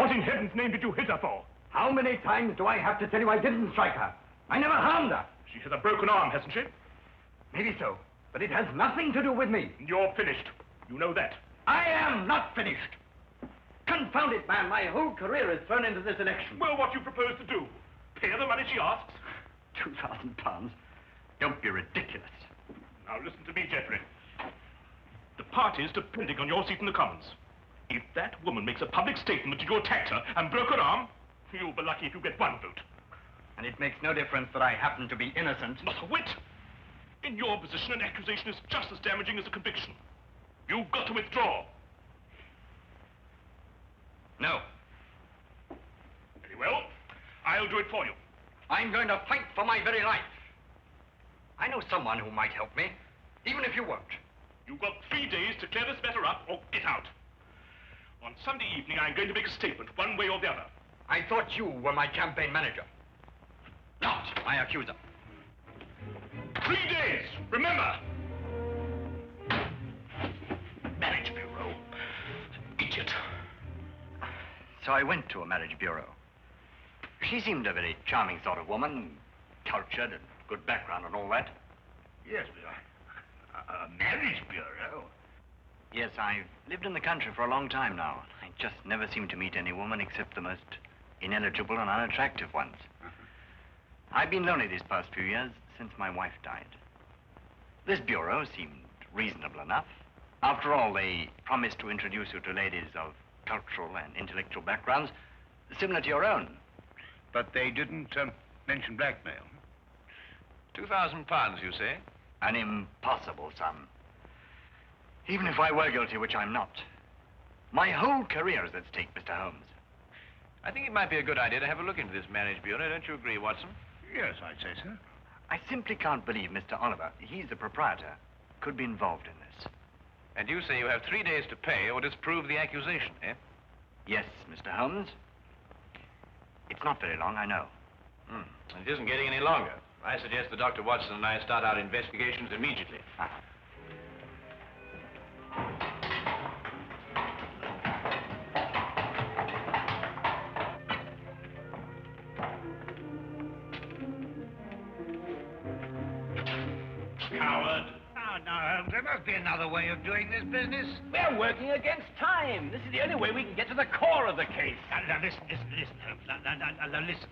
What in heaven's name did you hit her for? How many times do I have to tell you I didn't strike her? I never harmed her. She has a broken arm, hasn't she? Maybe so, but it has nothing to do with me. You're finished. You know that. I am not finished. Confound it, man. My whole career is thrown into this election. Well, what do you propose to do? Pay her the money she asks? £2,000? Don't be ridiculous. Now listen to me, Geoffrey. The party's depending on your seat in the Commons. If that woman makes a public statement that you attacked her and broke her arm, you'll be lucky if you get one vote. And it makes no difference that I happen to be innocent. Not a whit. In your position, an accusation is just as damaging as a conviction. You've got to withdraw. No. Very well. I'll do it for you. I'm going to fight for my very life. I know someone who might help me, even if you won't. You've got 3 days to clear this matter up or get out. On Sunday evening, I'm going to make a statement, one way or the other. I thought you were my campaign manager, not my accuser. 3 days, remember. Marriage bureau. Idiot. So I went to a marriage bureau. She seemed a very charming sort of woman, cultured and good background and all that. Yes, but a marriage bureau? Yes, I've lived in the country for a long time now. I just never seem to meet any woman except the most ineligible and unattractive ones. I've been lonely these past few years since my wife died. This bureau seemed reasonable enough. After all, they promised to introduce you to ladies of cultural and intellectual backgrounds similar to your own. But they didn't mention blackmail. £2,000, you say? An impossible sum. Even if I were guilty, which I'm not. My whole career is at stake, Mr. Holmes. I think it might be a good idea to have a look into this marriage bureau. Don't you agree, Watson? Yes, I'd say so. I simply can't believe Mr. Oliver, he's the proprietor, could be involved in this. And you say you have 3 days to pay or disprove the accusation, eh? Yes, Mr. Holmes. It's not very long, I know. It isn't getting any longer. I suggest that Dr. Watson and I start our investigations immediately. Coward. Oh, no, Holmes, there must be another way of doing this business. We're working against time. This is the only way we can get to the core of the case. Now, listen, Holmes. Now, listen.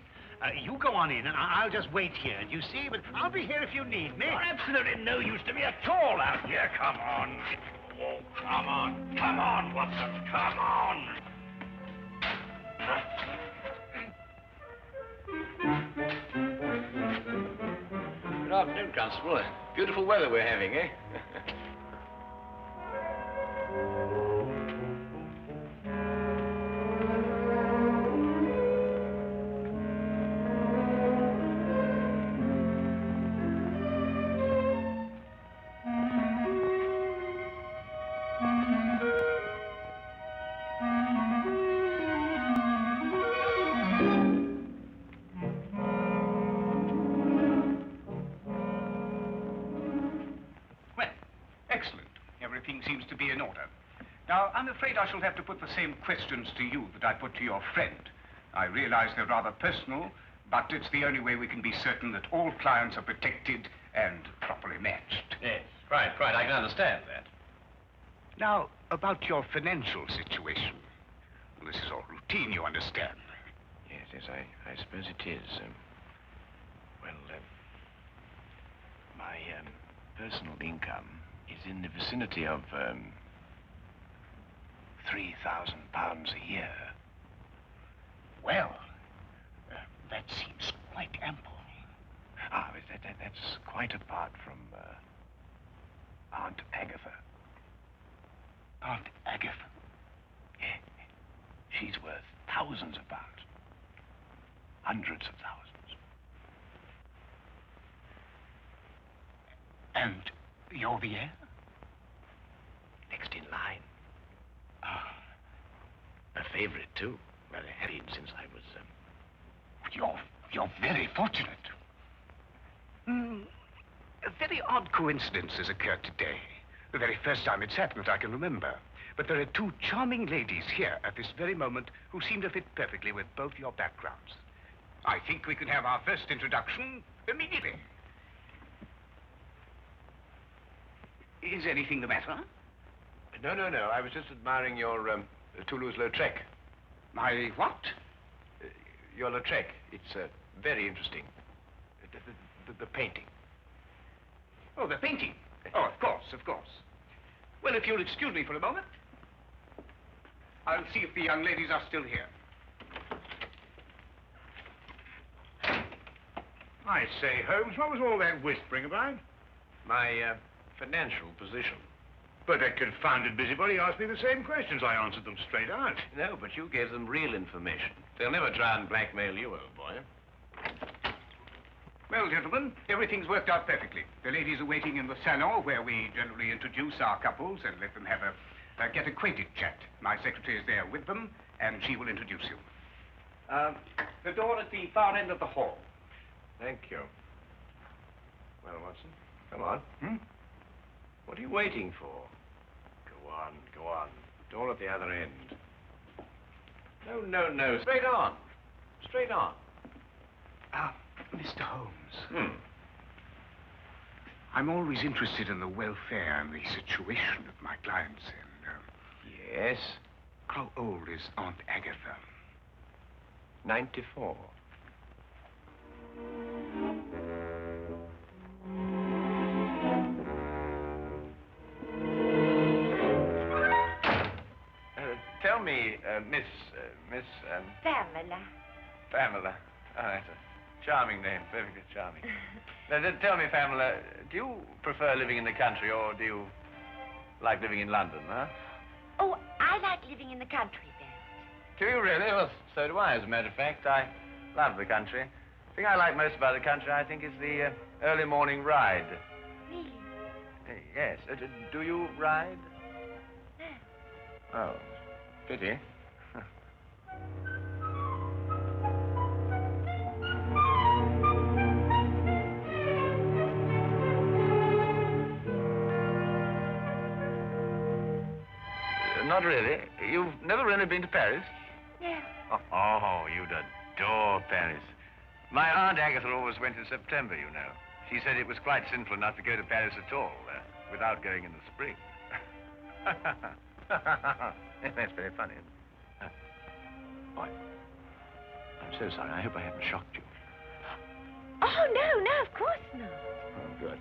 You go on in, and I'll just wait here. Do you see? But I'll be here if you need me. You're absolutely no use to me at all out here. Come on. Oh, come on. Come on, Watson. Come on. Good afternoon, Constable. Beautiful weather we're having, eh? Seems to be in order. Now, I'm afraid I shall have to put the same questions to you that I put to your friend. I realize they're rather personal, but it's the only way we can be certain that all clients are protected and properly matched. Yes, right. I can understand that. Now, about your financial situation. Well, this is all routine, you understand. Yes, I suppose it is. My personal income is in the vicinity of £3,000 a year. Well, that seems quite ample. That's quite apart from Aunt Agatha. Aunt Agatha? Yeah. She's worth thousands of pounds. Hundreds of thousands. And you're the heir? Next in line. A favorite, too. Well, I have been since I was, You're very fortunate. A very odd coincidence has occurred today. The very first time it's happened I can remember. But there are two charming ladies here at this very moment who seem to fit perfectly with both your backgrounds. I think we could have our first introduction immediately. Is anything the matter? No. I was just admiring your Toulouse-Lautrec. My what? Your Lautrec. It's very interesting. The painting. Oh, the painting. Oh, of course. Well, if you'll excuse me for a moment, I'll see if the young ladies are still here. I say, Holmes, what was all that whispering about? My financial position. But that confounded busybody asked me the same questions. I answered them straight out. No, but you gave them real information. They'll never try and blackmail you, old boy. Well, gentlemen, everything's worked out perfectly. The ladies are waiting in the salon where we generally introduce our couples and let them have a get-acquainted chat. My secretary is there with them, and she will introduce you. The door at the far end of the hall. Thank you. Well, Watson, come on. What are you waiting for? Go on. Door at the other end. No. Straight on. Mr. Holmes. I'm always interested in the welfare and the situation of my clients, and, Yes? how old is Aunt Agatha? 94. Tell me, Miss... Pamela. Oh, that's a charming name, perfectly charming. Now, tell me, Pamela, do you prefer living in the country or do you like living in London, huh? Oh, I like living in the country best. Do you really? Well, so do I, as a matter of fact. I love the country. The thing I like most about the country, I think, is the early morning ride. Really? Yes. Do you ride? No. Oh, pity. Not really. You've never really been to Paris? No. Oh, you'd adore Paris. My Aunt Agatha always went in September, you know. She said it was quite sinful not to go to Paris at all, without going in the spring. That's very funny. Boy, I'm so sorry. I hope I haven't shocked you. Oh, no, of course not. Oh, good.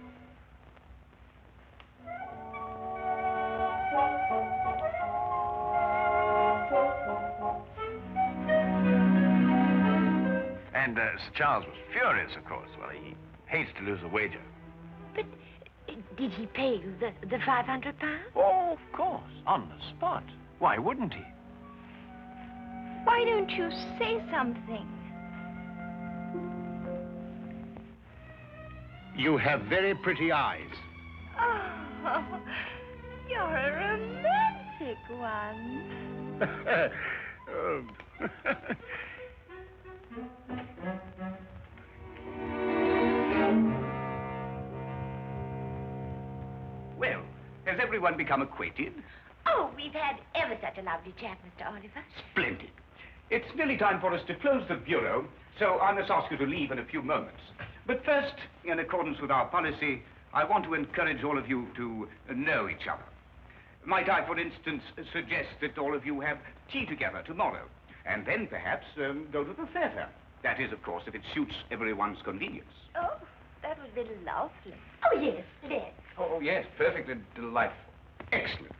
And Sir Charles was furious, of course. Well, he hates to lose a wager. But did he pay you the £500? Oh, of course. On the spot. Why wouldn't he? Why don't you say something? You have very pretty eyes. Oh, you're a romantic one. Oh. Well, has everyone become acquainted? Oh, we've had ever such a lovely chat, Mr. Oliver. Splendid. It's nearly time for us to close the bureau, so I must ask you to leave in a few moments. But first, in accordance with our policy, I want to encourage all of you to know each other. Might I, for instance, suggest that all of you have tea together tomorrow, and then perhaps go to the theater. That is, of course, if it suits everyone's convenience. Oh, that would be lovely. Oh, yes, let's. Oh, yes, perfectly delightful. Excellent.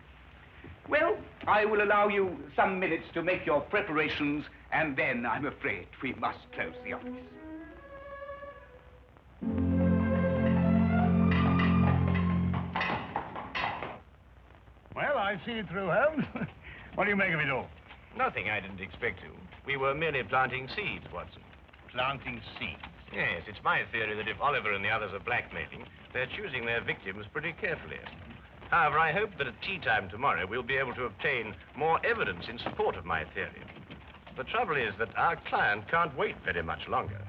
Well, I will allow you some minutes to make your preparations, and then I'm afraid we must close the office. Well, I've seen it through, Holmes. What do you make of it all? Nothing I didn't expect to. We were merely planting seeds, Watson. Planting seeds. Yes, it's my theory that if Oliver and the others are blackmailing, they're choosing their victims pretty carefully. However, I hope that at tea time tomorrow we'll be able to obtain more evidence in support of my theory. The trouble is that our client can't wait very much longer.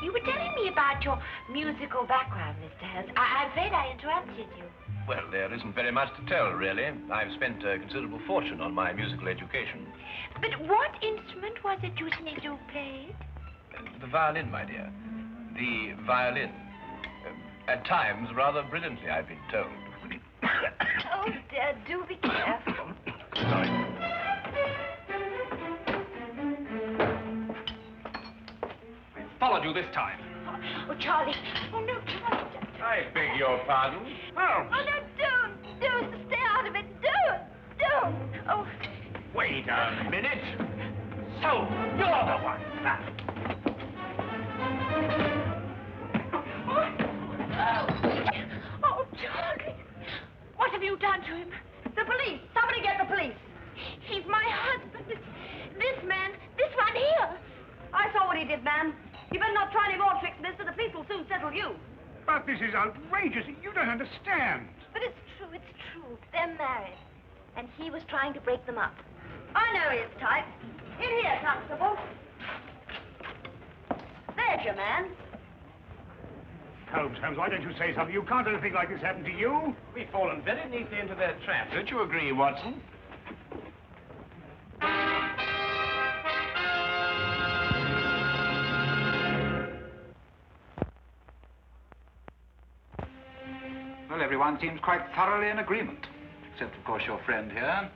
You were telling me me about your musical background, Mr. Holmes. I'm afraid I interrupted you. Well, there isn't very much to tell, really. I've spent a considerable fortune on my musical education. But what instrument was it you said you played? The violin, my dear. The violin. At times, rather brilliantly, I've been told. Oh, dear, do be careful. Sorry. Followed you this time. Oh, Charlie. Oh, no, Charlie. I beg your pardon. Oh, no, don't. Stay out of it. Don't. Oh. Wait a minute. So, you're the one. Oh, Charlie. What have you done to him? The police. Somebody get the police. He's my husband. This man, this one here. I saw what he did, ma'am. You better not try any more tricks, mister. The police will soon settle you. But this is outrageous. You don't understand. But it's true. They're married. And he was trying to break them up. I know his type. In here, Constable. There's your man. Holmes, why don't you say something? You can't let anything like this happen to you. We've fallen very neatly into their trap. Don't you agree, Watson? Well, everyone seems quite thoroughly in agreement, except, of course, your friend here.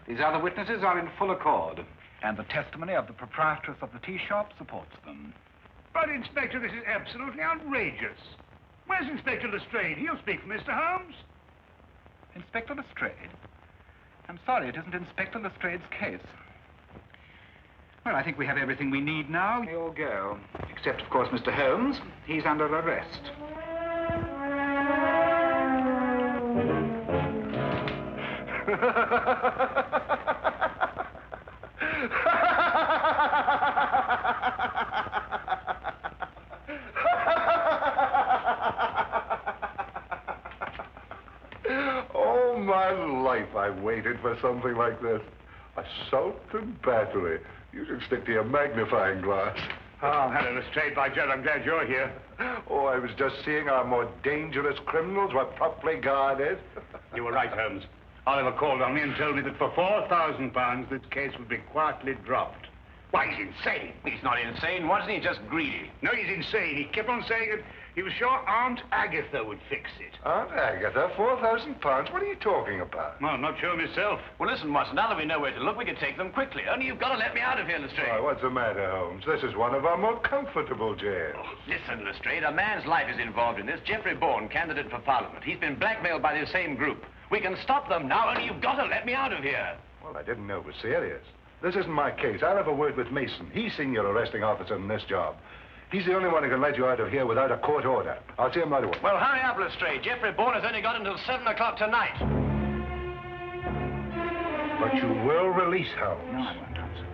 These other witnesses are in full accord, and the testimony of the proprietress of the tea shop supports them. But, Inspector, this is absolutely outrageous. Where's Inspector Lestrade? He'll speak for Mr. Holmes. Inspector Lestrade? I'm sorry, it isn't Inspector Lestrade's case. Well, I think we have everything we need now. We all go. Except, of course, Mr. Holmes. He's under arrest. All my life I've waited for something like this. Assault and battery. You should stick to your magnifying glass. Oh, hello, Lestrade. By Jove, I'm glad you're here. Oh, I was just seeing our more dangerous criminals were properly guarded. You were right, Holmes. Oliver called on me and told me that for £4,000 this case would be quietly dropped. Why, he's insane. He's not insane, Watson. He's just greedy. No, he's insane. He kept on saying that he was sure Aunt Agatha would fix it. Aunt Agatha, £4,000? What are you talking about? Well, I'm not sure myself. Well, listen, Watson, now that we know where to look, we can take them quickly. Only you've got to let me out of here, Lestrade. Why, what's the matter, Holmes? This is one of our more comfortable jails. Oh, listen, Lestrade, a man's life is involved in this. Geoffrey Bourne, candidate for Parliament. He's been blackmailed by the same group. We can stop them now, only you've got to let me out of here. Well, I didn't know it was serious. This isn't my case. I'll have a word with Mason. He's senior arresting officer in this job. He's the only one who can let you out of here without a court order. I'll see him right away. Well, hurry up, Lestrade. Geoffrey Bourne has only got until 7 o'clock tonight. But you will release Holmes. No, I won't answer.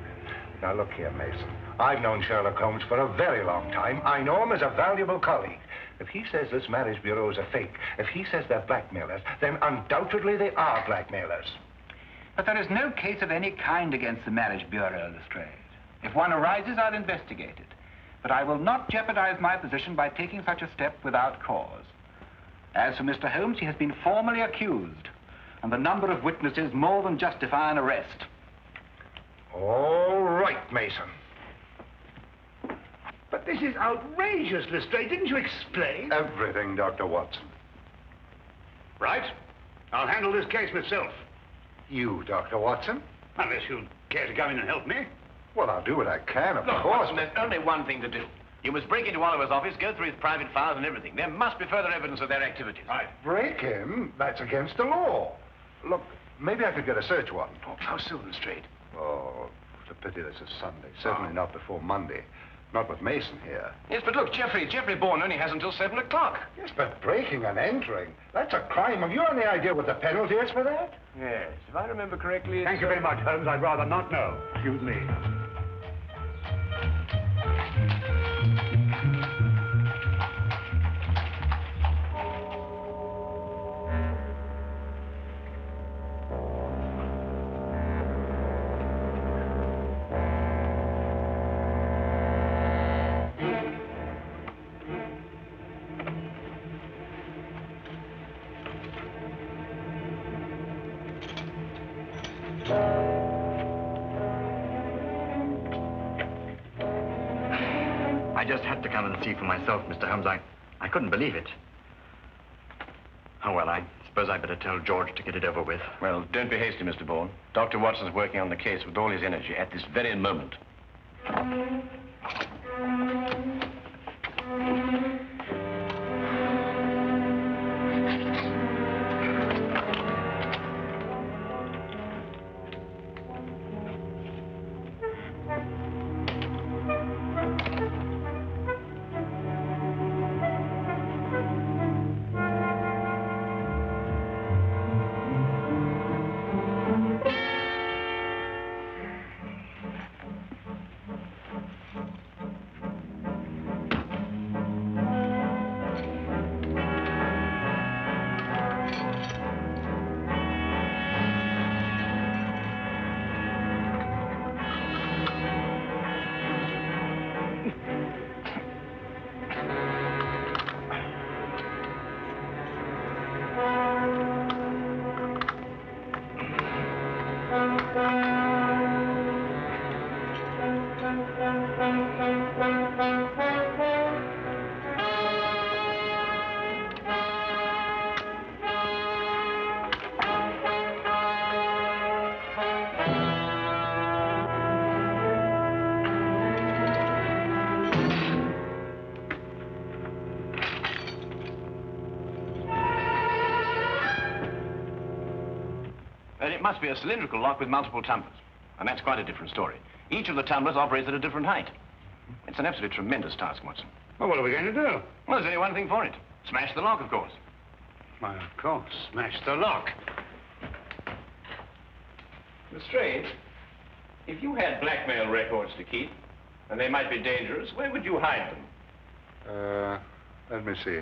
Now, look here, Mason. I've known Sherlock Holmes for a very long time. I know him as a valuable colleague. If he says this marriage bureau is a fake, if he says they're blackmailers, then undoubtedly they are blackmailers. But there is no case of any kind against the Marriage Bureau, Lestrade. If one arises, I'll investigate it. But I will not jeopardize my position by taking such a step without cause. As for Mr. Holmes, he has been formally accused, and the number of witnesses more than justify an arrest. All right, Mason. But this is outrageous, Lestrade. Didn't you explain? Everything, Dr. Watson. Right. I'll handle this case myself. You, Dr. Watson? Unless you'd care to come in and help me. Well, I'll do what I can, of Look, course. Watson, there's only one thing to do. You must break into Oliver's office, go through his private files and everything. There must be further evidence of their activities. Right. Break him? That's against the law. Look, maybe I could get a search warrant. Oh, how soon, Lestrade? Oh, it's a pity this is Sunday. Certainly not before Monday. Not with Mason here. Yes, but look, Geoffrey Bourne only has until 7 o'clock. Yes, but breaking and entering, that's a crime. Have you any idea what the penalty is for that? Yes, if I remember correctly, Thank you very much, Holmes. I'd rather not know. Excuse me. I just had to come and see for myself, Mr. Holmes. I couldn't believe it. Oh, well, I suppose I'd better tell George to get it over with. Well, don't be hasty, Mr. Bourne. Dr. Watson's working on the case with all his energy at this very moment. It must be a cylindrical lock with multiple tumblers. And that's quite a different story. Each of the tumblers operates at a different height. It's an absolutely tremendous task, Watson. Well, what are we going to do? Well, there's only one thing for it. Smash the lock, of course. Why, of course. Smash the lock. Lestrade, if you had blackmail records to keep, and they might be dangerous, where would you hide them? Let me see.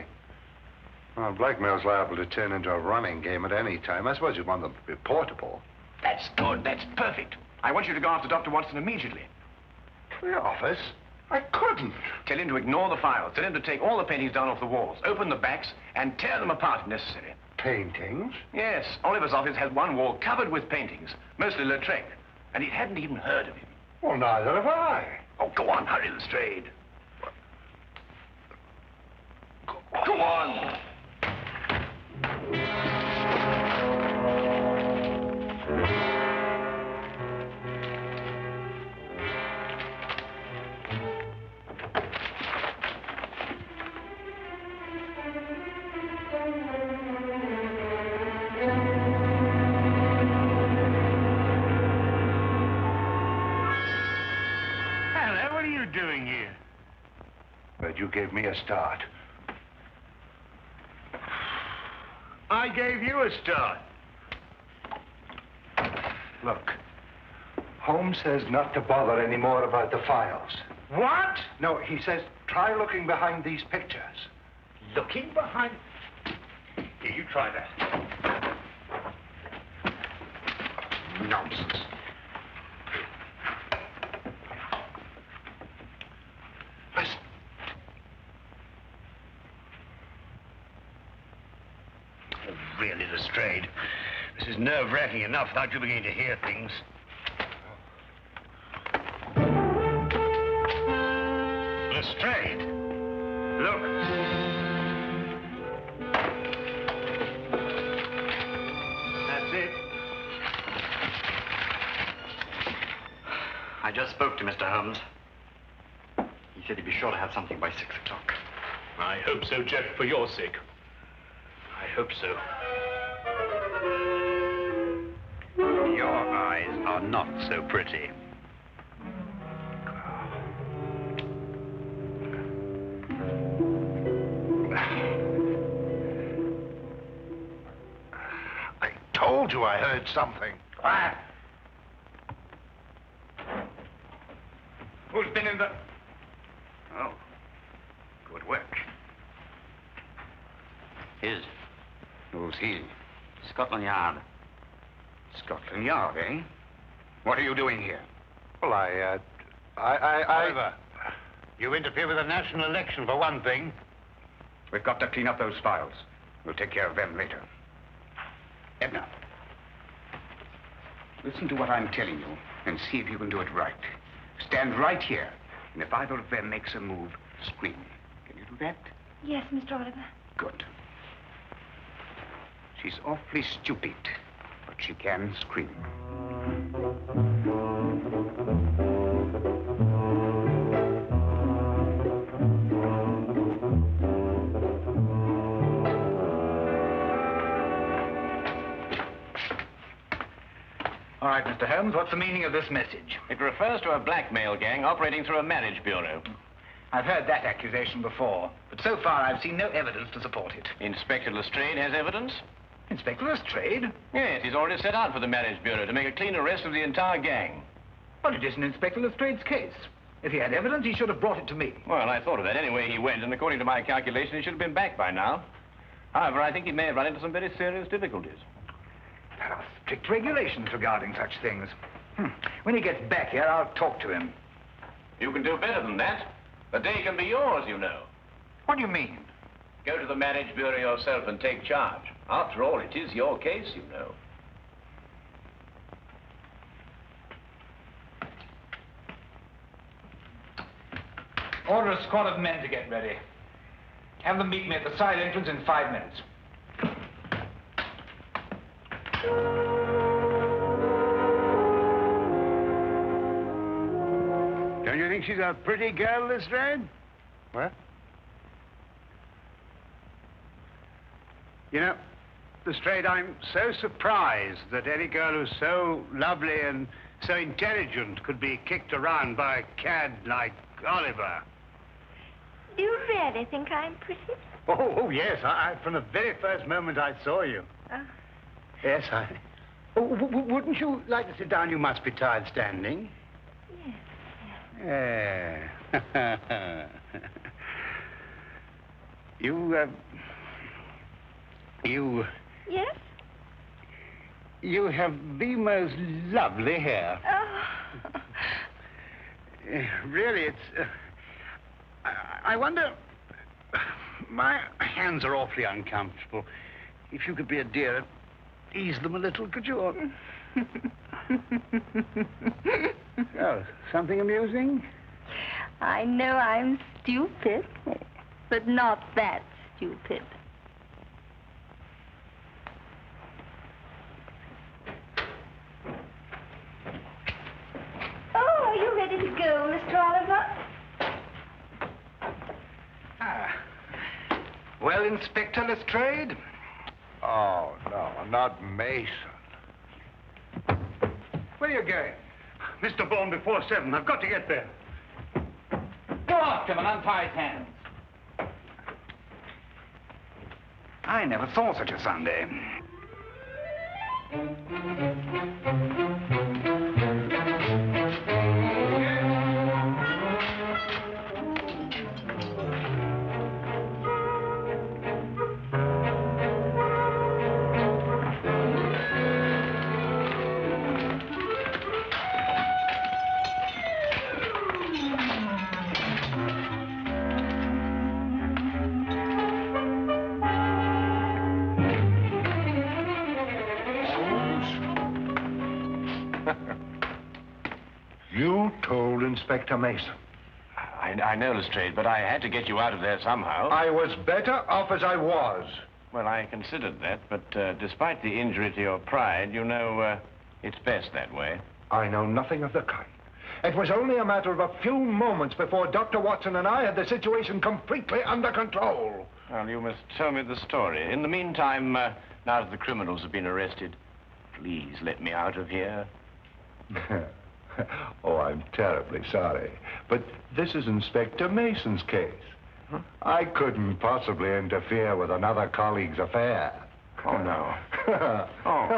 Well, blackmail's liable to turn into a running game at any time. I suppose you'd want them to be portable. That's good. That's perfect. I want you to go after Dr. Watson immediately. The office? I couldn't. Tell him to ignore the files. Tell him to take all the paintings down off the walls, open the backs, and tear them apart if necessary. Paintings? Yes. Oliver's office has one wall covered with paintings, mostly Lestrade, and he hadn't even heard of him. Well, neither have I. Oh, go on, hurry, Lestrade. Go on. Hello, what are you doing here? But you gave me a start. I gave you a start. Look, Holmes says not to bother anymore about the files. What? No, he says try looking behind these pictures. Looking behind... Here, you try that. Nonsense. Listen. Oh, really, Lestrade. This is nerve-wracking enough without you beginning to hear things. Lestrade, look. That's it. I just spoke to Mr. Holmes. He said he'd be sure to have something by 6 o'clock. I hope so, Jeff, for your sake. I hope so. Your eyes are not so pretty. I told you I heard something. Quiet. Who's been in the... Oh, good work. His. Who's he? Scotland Yard. Scotland Yard, eh? What are you doing here? Well, Oliver, you interfere with the national election, for one thing. We've got to clean up those files. We'll take care of them later. Edna. Listen to what I'm telling you and see if you can do it right. Stand right here, and if either of them makes a move, scream. Can you do that? Yes, Mr. Oliver. Good. She's awfully stupid, but she can scream. All right, Mr. Holmes, what's the meaning of this message? It refers to a blackmail gang operating through a marriage bureau. I've heard that accusation before, but so far I've seen no evidence to support it. Inspector Lestrade has evidence? Inspector Lestrade? Yes, he's already set out for the marriage bureau to make a clean arrest of the entire gang. Well, it isn't Inspector Lestrade's case. If he had evidence, he should have brought it to me. Well, I thought of that. Anyway, he went, and according to my calculation, he should have been back by now. However, I think he may have run into some very serious difficulties. There are strict regulations regarding such things. When he gets back here, I'll talk to him. You can do better than that. The day can be yours, you know. What do you mean? Go to the marriage bureau yourself and take charge. After all, it is your case, you know. Order a squad of men to get ready. Have them meet me at the side entrance in 5 minutes. Don't you think she's a pretty girl, Lestrade? What? You know, Lestrade, I'm so surprised that any girl who's so lovely and so intelligent could be kicked around by a cad like Oliver. Do you really think I'm pretty? Oh, yes. From the very first moment I saw you. Yes, Oh, wouldn't you like to sit down? You must be tired standing. Yes. Yeah. Yes? You have the most lovely hair. Oh. Really, it's... I wonder... My hands are awfully uncomfortable. If you could be a dear, ease them a little, could you? Oh, something amusing? I know I'm stupid, but not that stupid. Oh, are you ready to go, Mr. Oliver? Well, Inspector Lestrade? Oh, no, not Mason. Where are you going? Mr. Bourne, before 7. I've got to get there. Go after him and untie his hands. I never saw such a Sunday. You told Inspector Mason. I know, Lestrade, but I had to get you out of there somehow. I was better off as I was. Well, I considered that, but despite the injury to your pride, you know, it's best that way. I know nothing of the kind. It was only a matter of a few moments before Dr. Watson and I had the situation completely under control. Well, you must tell me the story. In the meantime, now that the criminals have been arrested, please let me out of here. Oh, I'm terribly sorry. But this is Inspector Mason's case. Huh? I couldn't possibly interfere with another colleague's affair. Oh, no. Oh.